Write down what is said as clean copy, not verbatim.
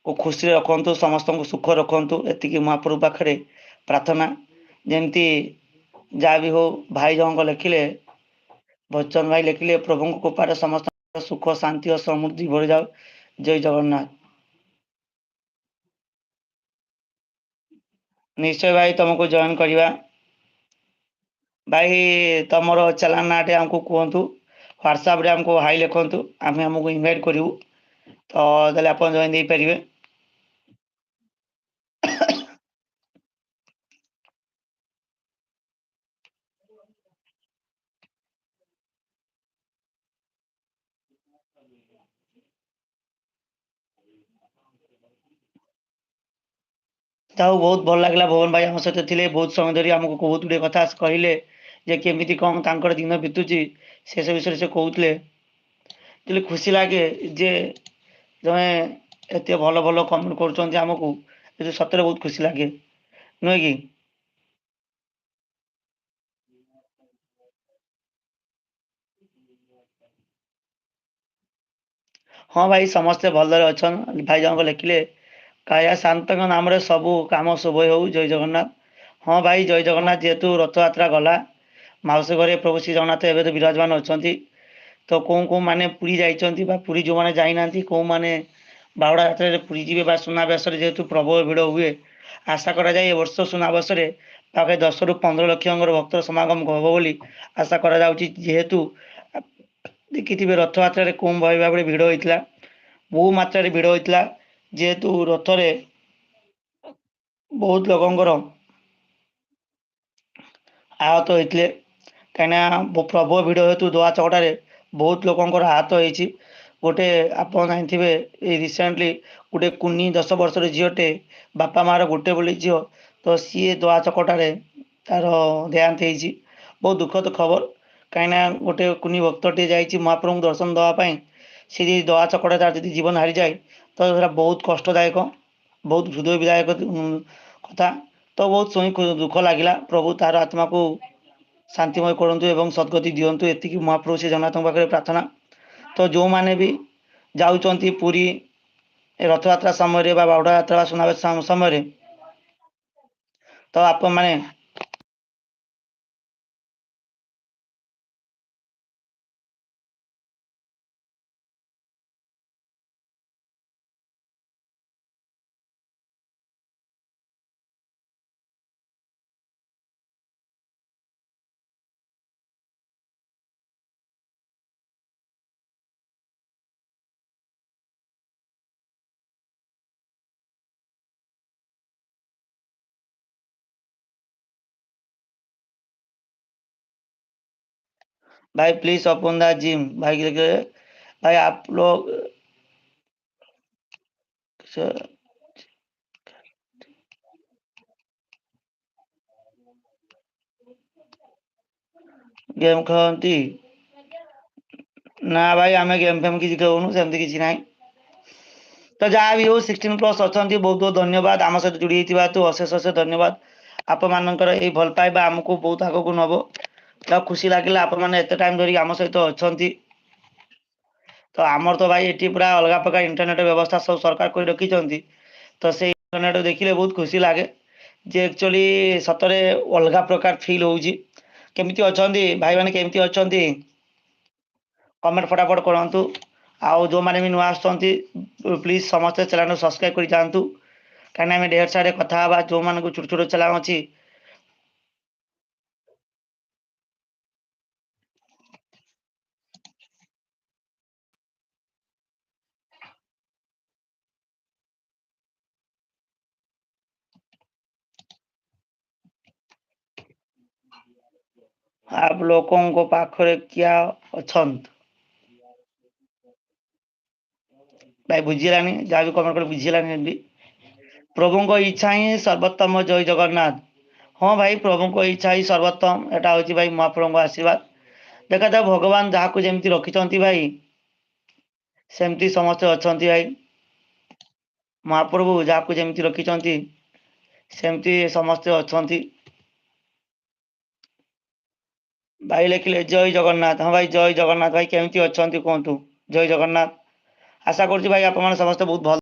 को खुशी रखंतु समस्त को सुख रखंतु एतिकी महाप्रभु पाखरे प्रार्थना। जेमती जहाँ भी हो भाई जन लिखिले बच्चन भाई लिखिले प्रभु कृपार समस्त सुख शांति और समृद्धि बढ़ जाओ। जय जगन्नाथ। निश्चय भाई तुमको जॉइन करवा भाई तुम चैनल नाटे आमको कहतु व्हाट्सएप रे हमको हाई लिखु आम आमको इनभाइट करूँ तो आप जॉइन दे पारे। ତାଉ ବହୁତ ଭଲ ଲାଗିଲା ଭୁବନ ଭାଇ ଆମ ସହିତ ଥିଲେ ବହୁତ ସମୟ ଧରି ଆମକୁ ବହୁତ ଗୁଡେ କଥା କହିଲେ ଯେ କେମିତି କଣ ତାଙ୍କର ଦିନ ବିତୁଛି ସେ ସବୁ ବିଷୟରେ ସେ କହୁଥିଲେ। ଟିକେ ଖୁସି ଲାଗେ ଯେ ଜଣେ ଏତେ ଭଲ ଭଲ କମେଣ୍ଟ କରୁଛନ୍ତି ଆମକୁ ଏ ସତରେ ବହୁତ ଖୁସି ଲାଗେ ନୁହେଁ କି? ହଁ ଭାଇ ସମସ୍ତେ ଭଲରେ ଅଛନ୍। ଭାଇ ଜଣକ ଲେଖିଲେ କାଳିଆ ଶାନ୍ତଙ୍କ ନାମରେ ସବୁ କାମ ଶୁଭ ହଉ ଜୟ ଜଗନ୍ନାଥ। ହଁ ଭାଇ ଜୟ ଜଗନ୍ନାଥ। ଯେହେତୁ ରଥଯାତ୍ରା ଗଲା ମାଉସୀ ଘରେ ପ୍ରଭୁ ଶ୍ରୀ ଜଗନ୍ନାଥ ଏବେ ତ ବିରାଜମାନ ଅଛନ୍ତି। ତ କୋଉ ମାନେ ପୁରୀ ଯାଇଛନ୍ତି ବା ପୁରୀ ଯୋଉମାନେ ଯାଇନାହାନ୍ତି କୋଉମାନେ ବାହୁଡା ଯାତ୍ରାରେ ପୁରୀ ଯିବେ ବା ସୁନାବେଶରେ ଯେହେତୁ ପ୍ରବଳ ଭିଡ଼ ହୁଏ ଆଶା କରାଯାଏ ଏ ବର୍ଷ ସୁନାବେଶରେ ପାଖେ 10 ରୁ 15 ଲକ୍ଷଙ୍କର ଭକ୍ତ ସମାଗମ ହବ ବୋଲି ଆଶା କରାଯାଉଛି। ଯେହେତୁ ଦେଖିଥିବେ ରଥଯାତ୍ରାରେ କୋଉ ଭାବରେ ଭିଡ଼ ହୋଇଥିଲା ବହୁ ମାତ୍ରାରେ ଭିଡ଼ ହୋଇଥିଲା। ଯେହେତୁ ରଥରେ ବହୁତ ଲୋକଙ୍କର ଆହତ ହୋଇଥିଲେ କାହିଁକିନା ପ୍ରବଳ ଭିଡ଼ ହେତୁ ଦଳା ଚକଟାରେ ବହୁତ ଲୋକଙ୍କର ଆହତ ହେଇଛି। ଗୋଟେ ଆପଣ ଜାଣିଥିବେ ଏଇ ରିସେଣ୍ଟଲି ଗୋଟେ କୁନି 10 ବର୍ଷର ଝିଅଟେ ବାପା ମାର ଗୋଟେ ବୋଲି ଝିଅ ତ ସିଏ ଦଳା ଚକଟାରେ ତାର ଦେହାନ୍ତ ହେଇଛି। ବହୁତ ଦୁଃଖଦ ଖବର କାହିଁକିନା ଗୋଟେ କୁନି ଭକ୍ତଟିଏ ଯାଇଛି ମହାପ୍ରଭୁଙ୍କୁ ଦର୍ଶନ ଦେବା ପାଇଁ ସେ ଯଦି ଦଳା ଚକଟା ତାର ଯଦି ଜୀବନ ହାରିଯାଏ ତ ସେଟା ବହୁତ କଷ୍ଟଦାୟକ ବହୁତ ହୃଦୟ ବିଦାୟକ କଥା। ତ ବହୁତ ଶୁଣି ଦୁଃଖ ଲାଗିଲା। ପ୍ରଭୁ ତାର ଆତ୍ମାକୁ ଶାନ୍ତିମୟ କରନ୍ତୁ ଏବଂ ସଦ୍ଗତି ଦିଅନ୍ତୁ ଏତିକି ମହାପ୍ରଭୁ ଶ୍ରୀ ଜଗନ୍ନାଥଙ୍କ ପାଖରେ ପ୍ରାର୍ଥନା। ତ ଯେଉଁମାନେ ବି ଯାଉଛନ୍ତି ପୁରୀ ରଥଯାତ୍ରା ସମୟରେ ବା ବାହୁଡ଼ା ଯାତ୍ରା ବା ସୁନାବେଶ ସମୟରେ ତ ଆପଣମାନେ भाई प्लीज ओपन द जिम भाई भाई आप लोग गेम खेलती ना भाई आम गेम फेम किसी खेलुनु सेमती किसी ना। तो जहाँ भी हो 16+ अच्छा बहुत बहुत धन्यवाद आम सहित जोड़ी तू अशेष अशेष धन्यवाद। आप मानकर ये भल पाइबा आमको बहुत आग को नब तो खुशी लगे आप एत टाइम धरिक आम सहित अच्छा। तो आमर तो भाई ये पूरा अलग प्रकार इंटरनेट व्यवस्था सब सरकार कर रखी तो से इंटरनेट देखिले बहुत खुशी लगे जे एक्चुअली सतरे अलग प्रकार फिल होची। केमती अच्छा भाई मैंने केमती अच्छा कमेंट फटाफट करूँ। आउ जो मैंने भी नुआ आसुँच प्लीज समस्त चैनल सब्सक्राइब कर जातु कहीं आम ढेर सारे कथा जो मान छोट छोट चैनल अच्छी आप लोगों को पाखरे क्या अच्छा भाई बुझीलानी जहाँ भी कमेंट कर बुझीलानी प्रभु को इच्छा ही सर्वोत्तम जय जगन्नाथ। हाँ भाई प्रभु को इच्छा ही सर्वोत्तम एटा हूँ भाई महाप्रभु आशीर्वाद देखा था भगवान जहाँ को जमी रखिंट भाई सेमती समस्ते अच्छा भाई महाप्रभु जहाँ को जमी रखिंट सेमती समस्ते अच्छा। भाई लिखिले जय जगन्नाथ। हाँ भाई जय जगन्नाथ भाई केमती अच्छा कहतु जय जगन्नाथ। आशा करुँ भाई आप समस्त बहुत भल